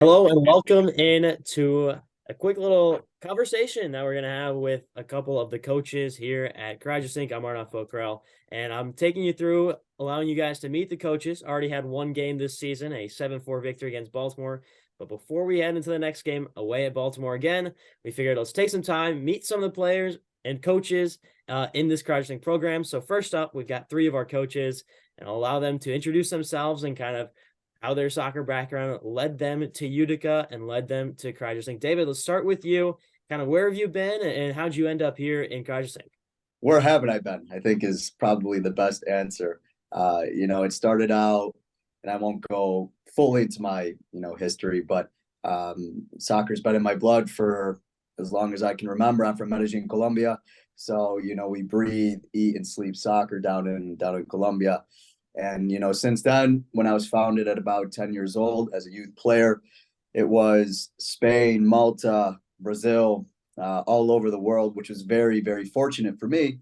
Hello and welcome in to a quick little conversation that we're going to have with a couple of the coaches here at Krajisnik. I'm Arnav Pokhrel, and I'm taking you through allowing you guys to meet the coaches. Already had one game this season, a 7-4 victory against Baltimore. But before we head into the next game away at Baltimore again, we figured let's take some time, meet some of the players and coaches in this Krajisnik program. So first up, we've got three of our coaches, and I'll allow them to introduce themselves and kind of how their soccer background led them to Utica and led them to Krajisnik. David, let's start with you. Kind of where have you been and how'd you end up here in Krajisnik? Where haven't I been? I think is probably the best answer. It started out, and I won't go fully into my history, but soccer's been in my blood for as long as I can remember. I'm from Medellin, Colombia, so we breathe, eat, and sleep soccer down in Colombia. And since then, when I was founded at about 10 years old as a youth player, it was Spain, Malta, Brazil, all over the world, which was very, very fortunate for me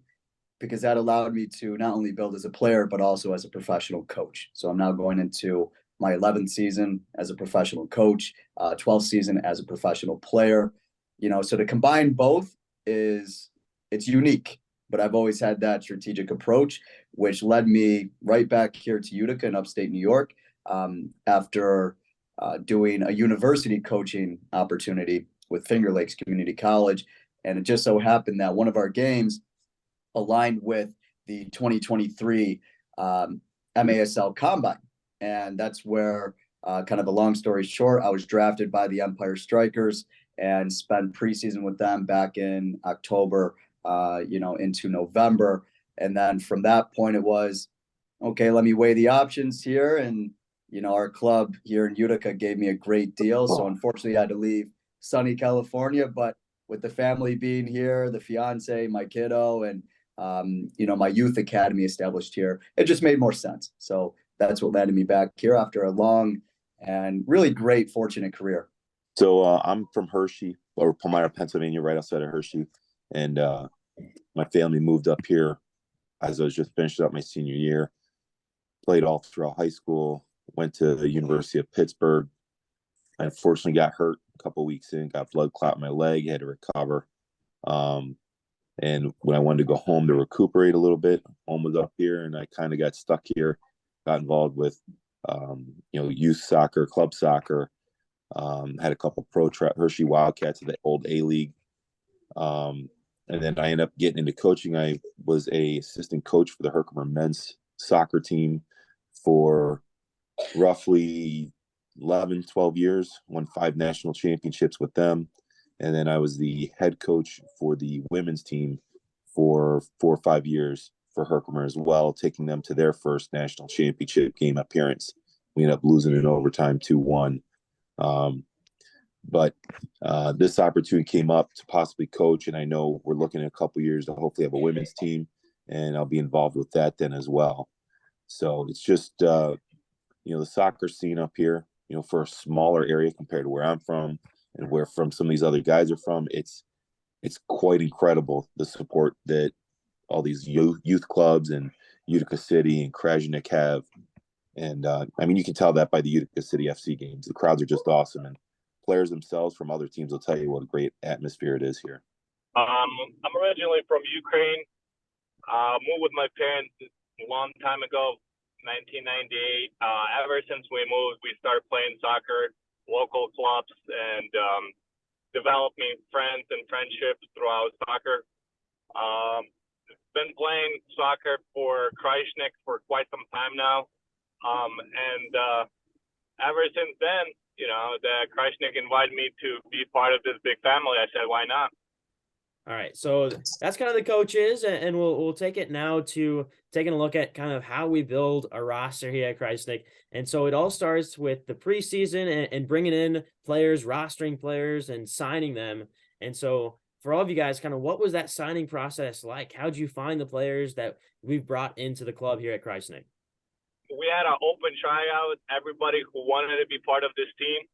because that allowed me to not only build as a player, but also as a professional coach. So I'm now going into my 11th season as a professional coach, 12th season as a professional player. So to combine both it's unique, but I've always had that strategic approach, which led me right back here to Utica in upstate New York after doing a university coaching opportunity with Finger Lakes Community College. And it just so happened that one of our games aligned with the 2023 MASL Combine. And that's where, kind of a long story short, I was drafted by the Empire Strikers and spent preseason with them back in October, into November. And then from that point, it was, okay, let me weigh the options here. And, our club here in Utica gave me a great deal. So unfortunately, I had to leave sunny California, but with the family being here, the fiance, my kiddo, and my youth academy established here, it just made more sense. So that's what landed me back here after a long and really great, fortunate career. I'm from Hershey, or Palmyra, Pennsylvania, right outside of Hershey, and my family moved up here as I was just finishing up my senior year. Played all throughout high school. Went to the University of Pittsburgh. I unfortunately got hurt a couple weeks in. Got blood clot in my leg. Had to recover. And when I wanted to go home to recuperate a little bit, home was up here, and I kind of got stuck here. Got involved with, youth soccer, club soccer. Had a couple Hershey Wildcats of the old A League. And then I ended up getting into coaching. I was a assistant coach for the Herkimer men's soccer team for roughly 11, 12 years, won 5 national championships with them. And then I was the head coach for the women's team for 4 or 5 years for Herkimer as well, taking them to their first national championship game appearance. We ended up losing in overtime 2-1. But this opportunity came up to possibly coach, and I know we're looking at a couple years to hopefully have a women's team, and I'll be involved with that then as well. So it's just, the soccer scene up here, for a smaller area compared to where I'm from and where from some of these other guys are from, it's quite incredible the support that all these youth clubs and Utica City and Krajisnik have. And you can tell that by the Utica City FC games. The crowds are just awesome, and players themselves from other teams will tell you what a great atmosphere it is here. I'm originally from Ukraine. Moved with my parents a long time ago, 1998. Ever since we moved, we started playing soccer, local clubs, and developing friends and friendships throughout soccer. Been playing soccer for Krajisnik for quite some time now. And ever since then, the Krajisnik invited me to be part of this big family. I said, why not? All right, so that's kind of the coaches, and we'll take it now to taking a look at kind of how we build a roster here at Krajisnik. And so it all starts with the preseason and bringing in players, rostering players, and signing them. And so for all of you guys, kind of what was that signing process like? How'd you find the players that we've brought into the club here at Krajisnik? We had an open tryout. Everybody who wanted to be part of this team,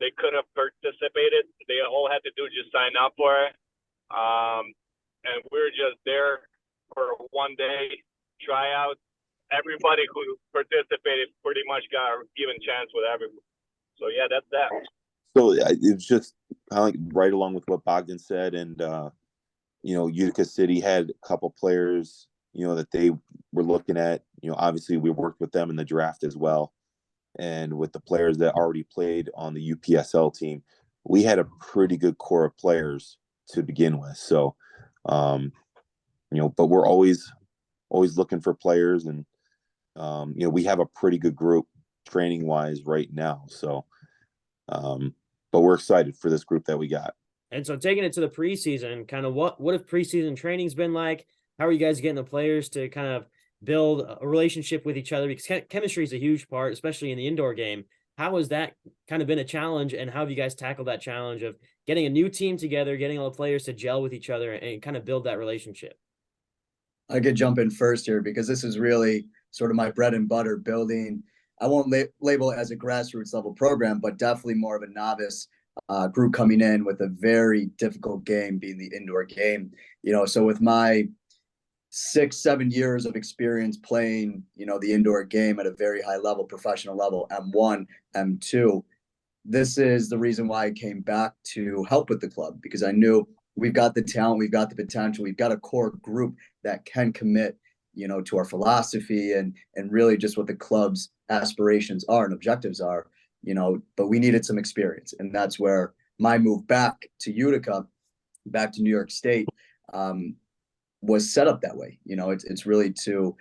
they could have participated. They all had to do just sign up for it. And we were just there for a one-day tryout. Everybody who participated pretty much got a given chance with everyone. So yeah, that's that. So it's just kind of like right along with what Bogdan said, and Utica City had a couple players, that they were looking at. Obviously we worked with them in the draft as well, and with the players that already played on the UPSL team, we had a pretty good core of players to begin with. So, but we're always looking for players, and we have a pretty good group training wise right now. So, but we're excited for this group that we got. And so taking it to the preseason, kind of what have preseason trainings been like? How are you guys getting the players to kind of build a relationship with each other? Because chemistry is a huge part, especially in the indoor game. How has that kind of been a challenge, and how have you guys tackled that challenge of getting a new team together, getting all the players to gel with each other and kind of build that relationship? I could jump in first here because this is really sort of my bread and butter building. I won't label it as a grassroots level program, but definitely more of a novice group coming in with a very difficult game being the indoor game. So with my 6-7 years of experience playing, the indoor game at a very high level, professional level, M1, M2, this is the reason why I came back to help with the club, because I knew we've got the talent, we've got the potential, we've got a core group that can commit, to our philosophy and really just what the club's aspirations are and objectives are, but we needed some experience. And that's where my move back to Utica, back to New York State, was set up that way. It's really to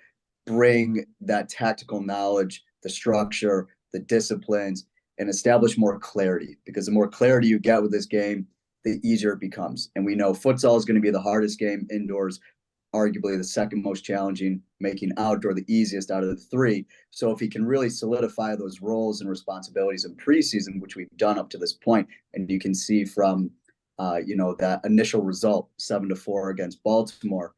bring that tactical knowledge, the structure, the disciplines, and establish more clarity, because the more clarity you get with this game, the easier it becomes. And we know futsal is going to be the hardest game indoors, arguably the second most challenging, making outdoor the easiest out of the three. So if he can really solidify those roles and responsibilities in preseason, which we've done up to this point, and you can see from that initial result, 7-4 against Baltimore,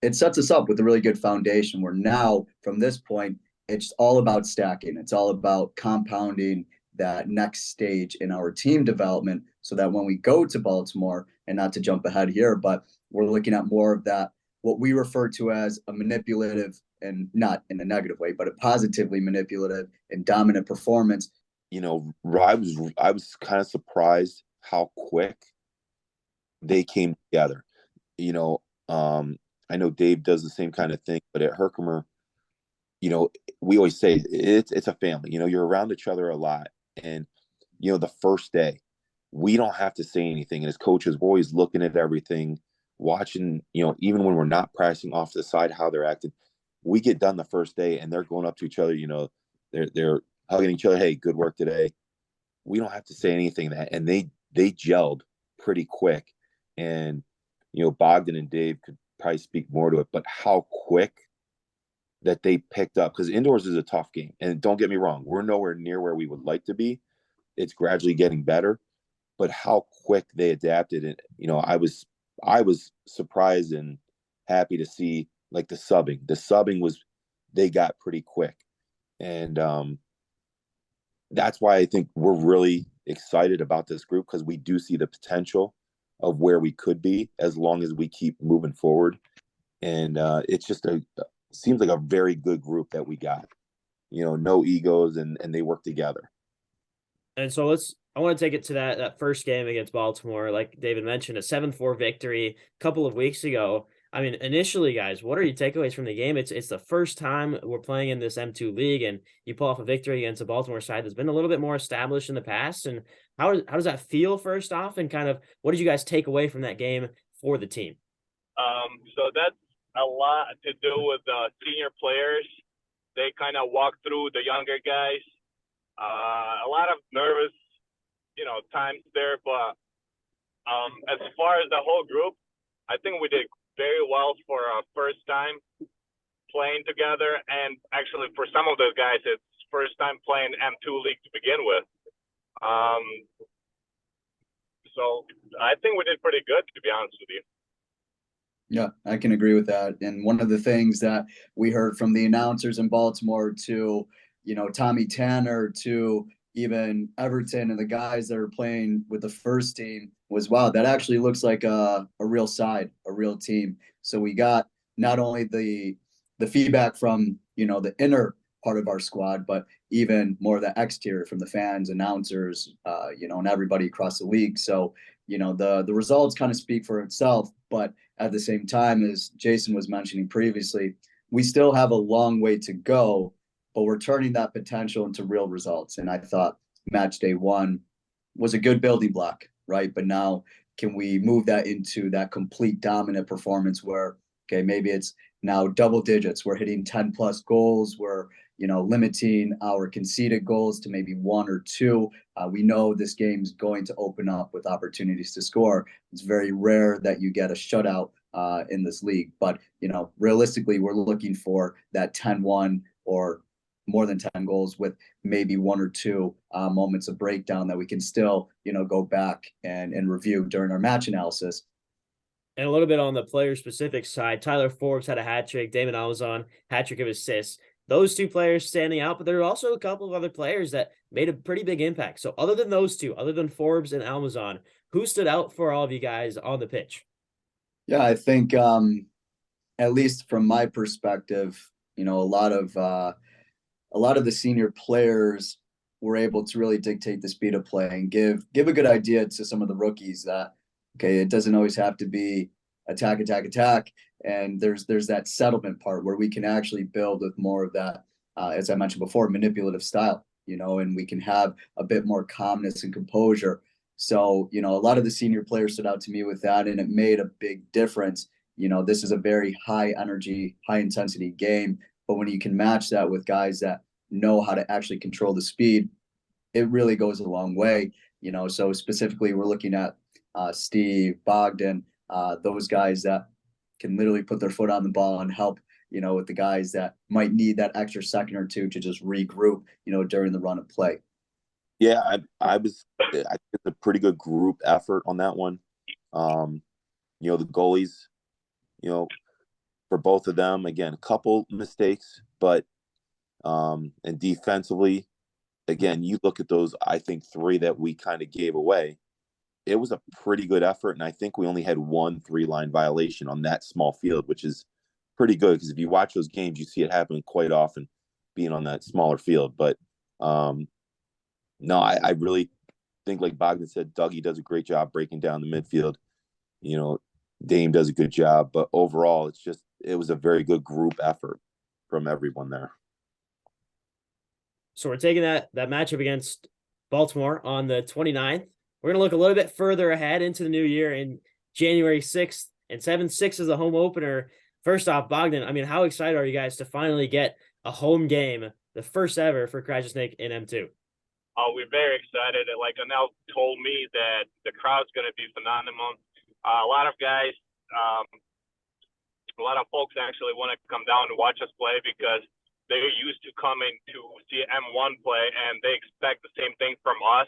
it sets us up with a really good foundation where now from this point, it's all about stacking. It's all about compounding that next stage in our team development, so that when we go to Baltimore, and not to jump ahead here, but we're looking at more of that, what we refer to as a manipulative, and not in a negative way, but a positively manipulative and dominant performance. I was kind of surprised how quick they came together. I know Dave does the same kind of thing, but at Herkimer, we always say it's a family. You're around each other a lot, and the first day, we don't have to say anything. And as coaches, we're always looking at everything, watching. Even when we're not practicing off the side, how they're acting. We get done the first day, and they're going up to each other. They're hugging each other. Hey, good work today. We don't have to say anything and they gelled pretty quick. And Bogdan and Dave could probably speak more to it, but how quick that they picked up, because indoors is a tough game. And don't get me wrong, we're nowhere near where we would like to be. It's gradually getting better, but how quick they adapted. And I was surprised and happy to see, like, the subbing was, they got pretty quick. And that's why I think we're really excited about this group, because we do see the potential of where we could be as long as we keep moving forward. And it's just seems like a very good group that we got. No egos, and they work together. And so I want to take it to that first game against Baltimore. Like David mentioned, a 7-4 victory a couple of weeks ago. I mean, initially, guys, what are your takeaways from the game? It's the first time we're playing in this M2 league, and you pull off a victory against a Baltimore side that's been a little bit more established in the past. And how does that feel, first off, and kind of what did you guys take away from that game for the team? So that's a lot to do with the senior players. They kind of walk through the younger guys. A lot of nervous, times there, but as far as the whole group, I think we did very well for our first time playing together. And actually, for some of those guys, it's first time playing M2 league to begin with. So I think we did pretty good, to be honest with you. Yeah, I can agree with that. And one of the things that we heard from the announcers in Baltimore to, Tommy Tanner, to even Everton and the guys that are playing with the first team was, wow, that actually looks like a real side, a real team. So we got not only the feedback from, the inner part of our squad, but even more of the exterior from the fans, announcers, and everybody across the league. So, the results kind of speak for itself, but at the same time, as Jason was mentioning previously, we still have a long way to go, but we're turning that potential into real results. And I thought match day 1 was a good building block, right? But now can we move that into that complete dominant performance where, okay, maybe it's now double digits. We're hitting 10 plus goals. We're, limiting our conceded goals to maybe 1 or 2. We know this game's going to open up with opportunities to score. It's very rare that you get a shutout in this league. But, realistically, we're looking for that 10-1 or more than 10 goals with maybe 1 or 2 moments of breakdown that we can still, go back and review during our match analysis. And a little bit on the player-specific side, Tyler Forbes had a hat trick, Damon Alazon, hat trick of assists. Those 2 players standing out, but there are also a couple of other players that made a pretty big impact. So other than those 2, other than Forbes and Alazon, who stood out for all of you guys on the pitch? Yeah, I think at least from my perspective, a lot of the senior players were able to really dictate the speed of play and give a good idea to some of the rookies that, okay, it doesn't always have to be attack, and there's that settlement part where we can actually build with more of that, as I mentioned before, manipulative style, and we can have a bit more calmness and composure. So, a lot of the senior players stood out to me with that, and it made a big difference. This is a very high energy, high intensity game, but when you can match that with guys that know how to actually control the speed, it really goes a long way. So specifically, we're looking at Steve, Bogdan, those guys that can literally put their foot on the ball and help, with the guys that might need that extra second or 2 to just regroup, during the run of play. Yeah, I think it's a pretty good group effort on that one. The goalies, for both of them, again, a couple mistakes, but and defensively, again, you look at those, I think 3 that we kind of gave away. It was a pretty good effort, and I think we only had 1 3-line violation on that small field, which is pretty good because if you watch those games, you see it happen quite often being on that smaller field. But no, I really think, like Bogdan said, Dougie does a great job breaking down the midfield. Dame does a good job, but overall, it was a very good group effort from everyone there. So we're taking that matchup against Baltimore on the 29th. We're going to look a little bit further ahead into the new year in January 6th and 7th. 6th is the home opener. First off, Bogdan, I mean, how excited are you guys to finally get a home game, the first ever for Krajisnik in M2? Oh, we're very excited. Like Arnav told me that the crowd's going to be phenomenal. A lot of guys, a lot of folks actually want to come down to watch us play because they're used to coming to see M1 play, and they expect the same thing from us,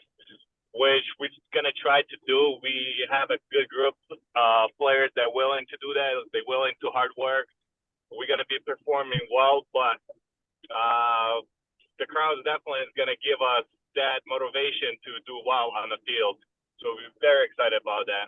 which we're going to try to do. We have a good group of players that are willing to do that. They're willing to hard work. We're going to be performing well, but the crowd definitely is going to give us that motivation to do well on the field. So we're very excited about that.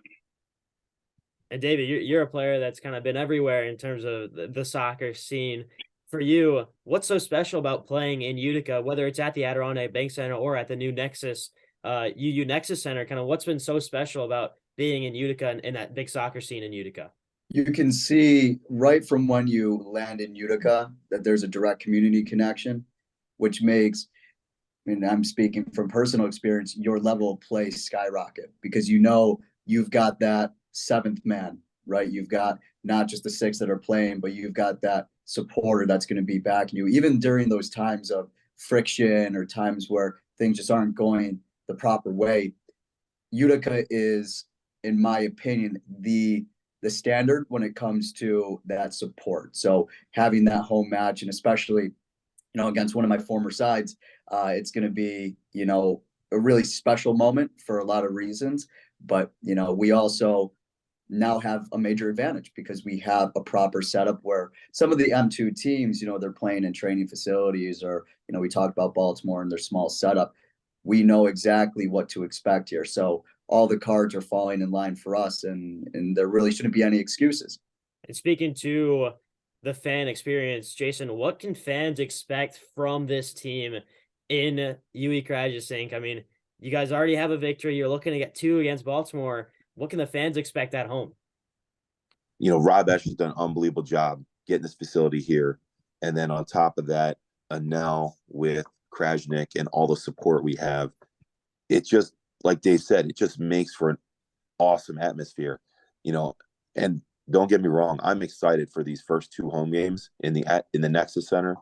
And David, you're a player that's kind of been everywhere in terms of the soccer scene. For you, what's so special about playing in Utica, whether it's at the Adirondack Bank Center or at the new Nexus, UU Nexus Center? Kind of what's been so special about being in Utica and in that big soccer scene in Utica? You can see right from when you land in Utica that there's a direct community connection, which makes, I mean, I'm speaking from personal experience, your level of play skyrocket because you've got that 7th man, right? You've got not just the 6 that are playing, but you've got that supporter that's going to be backing you, even during those times of friction or times where things just aren't going the proper way. Utica is, in my opinion, the standard when it comes to that support. So having that home match, and especially, against one of my former sides, it's going to be, a really special moment for a lot of reasons. But, we also now have a major advantage because we have a proper setup where some of the M2 teams, they're playing in training facilities or, we talked about Baltimore and their small setup. We know exactly what to expect here. So all the cards are falling in line for us and there really shouldn't be any excuses. And speaking to the fan experience, Jason, what can fans expect from this team in UE Krajisnik? I mean, you guys already have a victory. You're looking to get 2 against Baltimore. What can the fans expect at home? You know, Rob Esch has done an unbelievable job getting this facility here. And then on top of that, now with Krajisnik and all the support we have, it just, like Dave said, it just makes for an awesome atmosphere, you know. And don't get me wrong, I'm excited for these first 2 home games in the Nexus Center.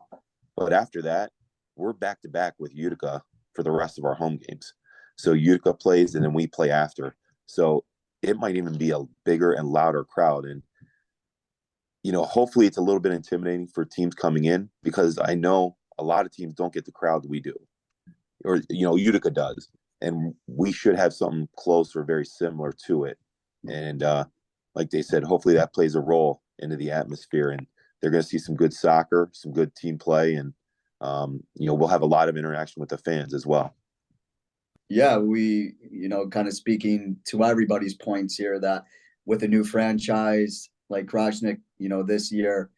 But after that, we're back to back with Utica for the rest of our home games. So Utica plays and then we play after. So it might even be a bigger and louder crowd. And, you know, hopefully it's a little bit intimidating for teams coming in, because I know a lot of teams don't get the crowd that we do, or, you know, Utica does. And we should have something close or very similar to it. And like they said, hopefully that plays a role into the atmosphere, and they're going to see some good soccer, some good team play, and you know, we'll have a lot of interaction with the fans as well. Yeah, we, kind of speaking to everybody's points here, that with a new franchise like Krajisnik, this year,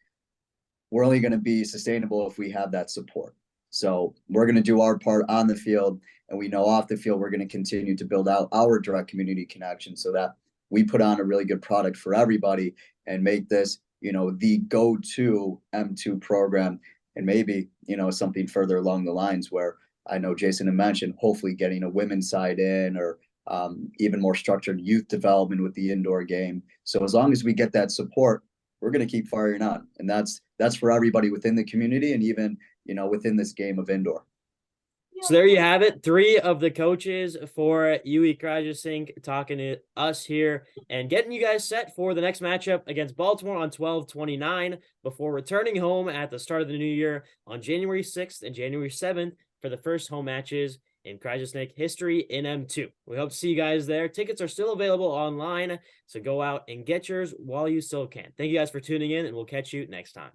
we're only going to be sustainable if we have that support. So we're going to do our part on the field, and we know off the field, we're going to continue to build out our direct community connection so that we put on a really good product for everybody and make this, the go-to M2 program. And maybe, something further along the lines where I know Jason had mentioned, hopefully getting a women's side in, or even more structured youth development with the indoor game. So as long as we get that support, we're going to keep firing on. And that's for everybody within the community, and even, within this game of indoor. So there you have it. 3 of the coaches for UE Krajisnik talking to us here and getting you guys set for the next matchup against Baltimore on 12/29 before returning home at the start of the new year on January 6th and January 7th for the first home matches in Krajisnik history in M2. We hope to see you guys there. Tickets are still available online, so go out and get yours while you still can. Thank you guys for tuning in, and we'll catch you next time.